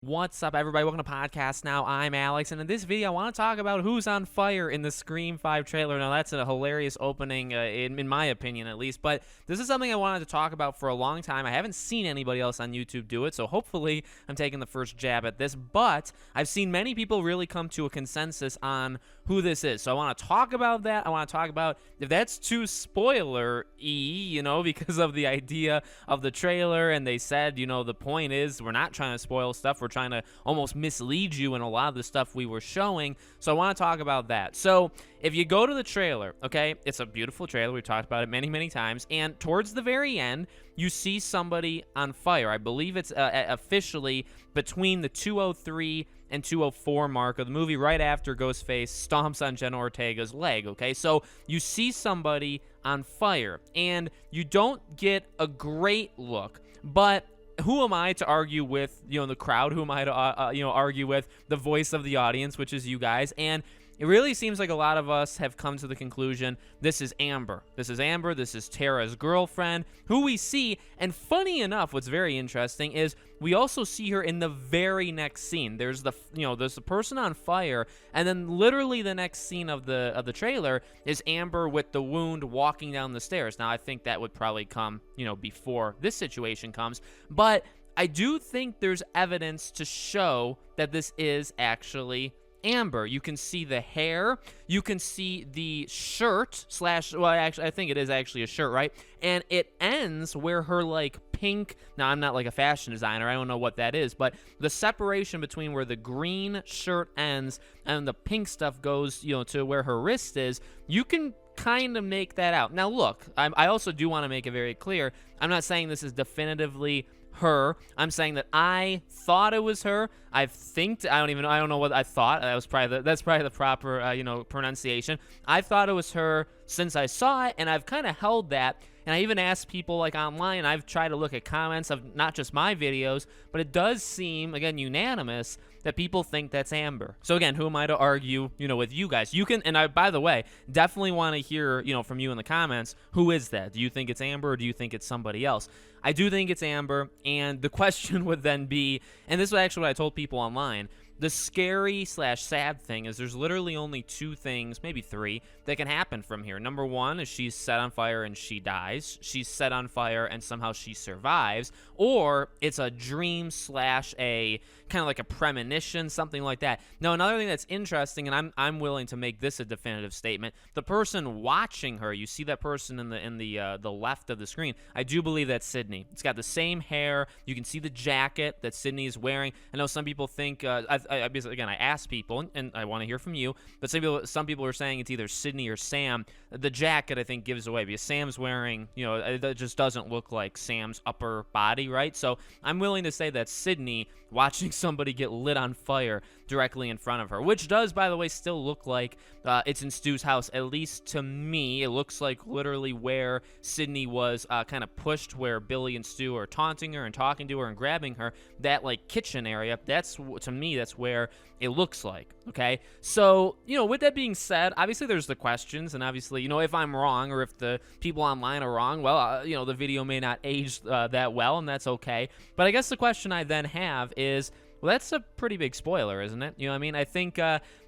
What's up, everybody? Welcome to Podcast Now. I'm Alex, and in this video, I want to talk about who's on fire in the Scream 5 trailer. Now, that's a hilarious opening, in my opinion, at least, but this is something I wanted to talk about for a long time. I haven't seen anybody else on YouTube do it, so hopefully I'm taking the first jab at this, but I've seen many people really come to a consensus on who this is, so I want to talk about that. I want to talk about if that's too spoiler-y, because of the idea of the trailer, and they said, the point is we're not trying to spoil stuff. We're trying to almost mislead you in a lot of the stuff we were showing. So I want to talk about that. So if you go to the trailer, okay, it's a beautiful trailer. We've talked about it many, many times. And towards the very end, you see somebody on fire. I believe it's officially between the 203 and 204 mark of the movie, right after Ghostface stomps on Jenna Ortega's leg, okay? So you see somebody on fire, and you don't get a great look, but who am I to argue with, the crowd? Who am I to, argue with the voice of the audience, which is you guys? And it really seems like a lot of us have come to the conclusion, this is Amber. This is Amber. This is Tara's girlfriend, who we see. And funny enough, what's very interesting is we also see her in the very next scene. There's there's the person on fire, and then literally the next scene of the trailer is Amber with the wound walking down the stairs. Now, I think that would probably come, before this situation comes, but I do think there's evidence to show that this is actually Amber. You can see the hair, you can see the shirt actually I think it is actually a shirt, right? And it ends where her pink, now I'm not a fashion designer, I don't know what that is, but the separation between where the green shirt ends and the pink stuff goes, to where her wrist is, you can kind of make that out. Now look, I also do want to make it very clear, I'm not saying this is definitively her. I'm saying that I thought it was her. I don't know what I thought. That's probably the proper pronunciation. I thought it was her since I saw it, and I've kind of held that. And I even asked people online, I've tried to look at comments of not just my videos, but it does seem, again, unanimous that people think that's Amber. So again, who am I to argue, with you guys? You can, and I, by the way, definitely want to hear, from you in the comments, who is that? Do you think it's Amber, or do you think it's somebody else? I do think it's Amber, and the question would then be, and this is actually what I told people online, the scary/sad thing is there's literally only two things, maybe three, that can happen from here. Number one is she's set on fire and she dies. She's set on fire and somehow she survives. Or it's a dream / a kind of like a premonition, something like that. Now, another thing that's interesting, and I'm willing to make this a definitive statement, the person watching her, you see that person in the left of the screen, I do believe that's Sydney. It's got the same hair. You can see the jacket that Sydney is wearing. I know some people think, again, I asked people, and I want to hear from you, but some people are saying it's either Sydney or Sam. The jacket, I think, gives away, because Sam's wearing, it just doesn't look like Sam's upper body, right? So I'm willing to say that Sydney watching somebody get lit on fire directly in front of her, which does, by the way, still look like it's in Stu's house. At least to me, it looks like literally where Sydney was kind of pushed, where Billy and Stu are taunting her and talking to her and grabbing her, that kitchen area, to me, that's where it looks like, okay? So, with that being said, obviously there's the questions, and obviously, if I'm wrong, or if the people online are wrong, well, the video may not age that well, and that's okay. But I guess the question I then have is, well, that's a pretty big spoiler, isn't it? I think,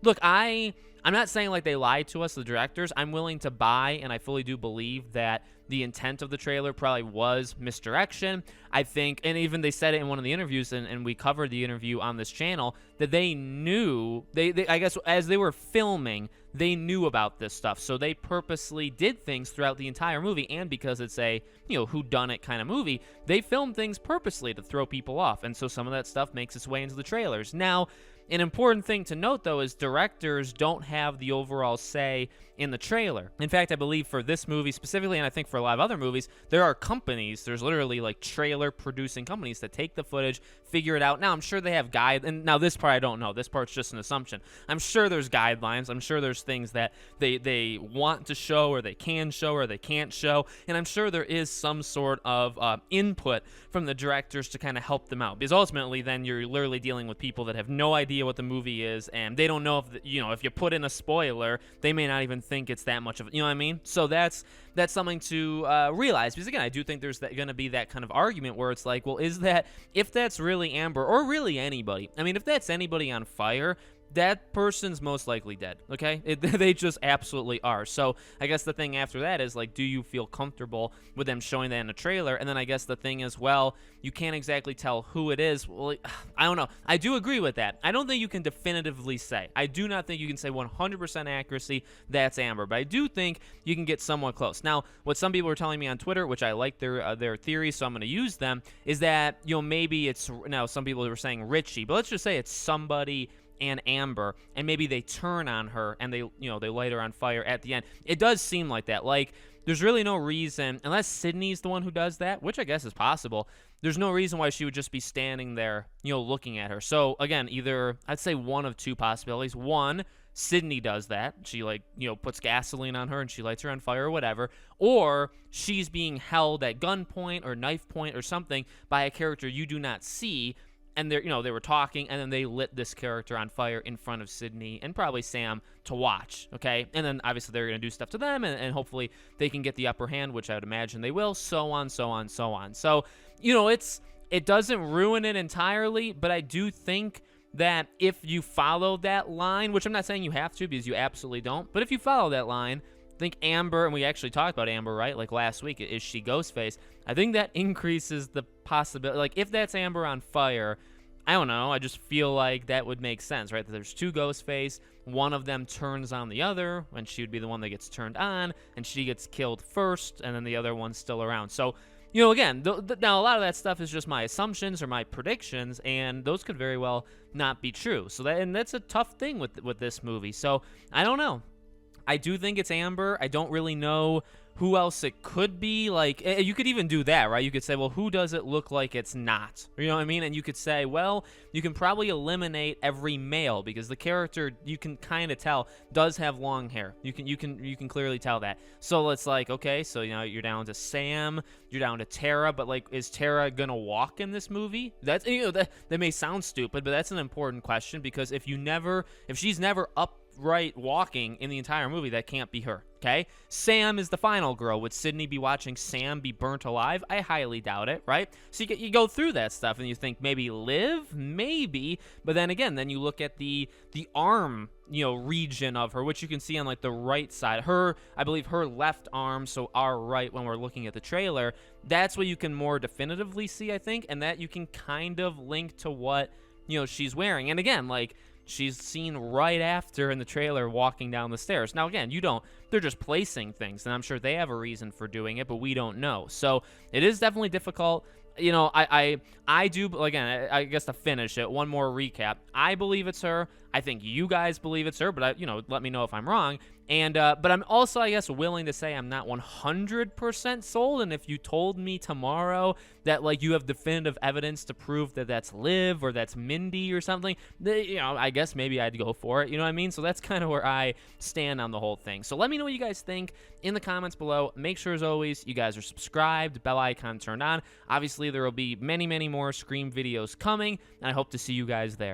look, I'm not saying they lied to us, the directors. I'm willing to buy, and I fully do believe that the intent of the trailer probably was misdirection. I think, and even they said it in one of the interviews, and we covered the interview on this channel, that they knew, I guess as they were filming, they knew about this stuff. So they purposely did things throughout the entire movie, and because it's a, whodunit kind of movie, they filmed things purposely to throw people off. And so some of that stuff makes its way into the trailers. Now, an important thing to note, though, is directors don't have the overall say in the trailer. In fact, I believe for this movie specifically, and I think for a lot of other movies, there are companies, there's literally trailer producing companies that take the footage, figure it out. Now, I'm sure they have and now this part I don't know. This part's just an assumption. I'm sure there's guidelines. I'm sure there's things that they want to show, or they can show, or they can't show. And I'm sure there is some sort of input from the directors to kind of help them out. Because ultimately, then you're literally dealing with people that have no idea idea what the movie is, and they don't know if if you put in a spoiler, they may not even think it's that much of, you know what I mean? So that's something to realize, because again, I do think there's going to be that kind of argument where it's like, well, if that's really Amber, or really anybody, I mean, if that's anybody on fire, that person's most likely dead, okay? They just absolutely are. So I guess the thing after that is, like, do you feel comfortable with them showing that in a trailer? And then I guess the thing is, well, you can't exactly tell who it is. Well, I don't know. I do agree with that. I don't think you can definitively say. I do not think you can say 100% accuracy that's Amber, but I do think you can get somewhat close. Now, what some people are telling me on Twitter, which I like their theories, so I'm going to use them, is that, maybe it's, now some people were saying Richie, but let's just say it's somebody and Amber, and maybe they turn on her and they light her on fire at the end. It does seem like that. Like, there's really no reason, unless Sydney's the one who does that, which I guess is possible, there's no reason why she would just be standing there, looking at her. So again, either, I'd say one of two possibilities. One, Sydney does that. She, puts gasoline on her and she lights her on fire or whatever. Or she's being held at gunpoint or knife point or something by a character you do not see, and they were talking, and then they lit this character on fire in front of Sydney and probably Sam to watch, okay? And then obviously they're going to do stuff to them, and hopefully they can get the upper hand, which I would imagine they will, so on, so on, so on. So, it doesn't ruin it entirely, but I do think that if you follow that line, which I'm not saying you have to, because you absolutely don't, but if you follow that line, I think Amber, and we actually talked about Amber, right? Like last week, is she Ghostface? I think that increases the possibility. Like, if that's Amber on fire, I don't know. I just feel like that would make sense, right? That there's two Ghostface. One of them turns on the other, and she would be the one that gets turned on, and she gets killed first, and then the other one's still around. So, again, now a lot of that stuff is just my assumptions or my predictions, and those could very well not be true. So that's a tough thing with this movie. So I don't know. I do think it's Amber. I don't really know who else it could be. Like, you could even do that, right? You could say, well, who does it look like it's not? You know what I mean? And you could say, well, you can probably eliminate every male, because the character, you can kind of tell, does have long hair. You can clearly tell that. So it's like, okay, so you're down to Sam, you're down to Tara, but like, is Tara gonna walk in this movie? That's that may sound stupid, but that's an important question, because if she's never upright walking in the entire movie, that can't be her. Okay, Sam is the final girl. Would Sydney be watching Sam be burnt alive? I highly doubt it, right? So you go through that stuff and you think maybe Liv, maybe, but then again, then you look at the arm, region of her, which you can see on like the right side. I believe her left arm, so our right when we're looking at the trailer, that's what you can more definitively see, I think, and that you can kind of link to what, she's wearing. And again, like, she's seen right after in the trailer walking down the stairs. Now, again, they're just placing things, and I'm sure they have a reason for doing it, but we don't know. So it is definitely difficult. I do, again, I guess to finish it, one more recap. I believe it's her. I think you guys believe it's her, but let me know if I'm wrong. And but I'm also, I guess, willing to say I'm not 100% sold. And if you told me tomorrow that like you have definitive evidence to prove that that's Liv or that's Mindy or something, I guess maybe I'd go for it. You know what I mean? So that's kind of where I stand on the whole thing. So let me know what you guys think in the comments below. Make sure, as always, you guys are subscribed, bell icon turned on. Obviously, there will be many, many more Scream videos coming, and I hope to see you guys there.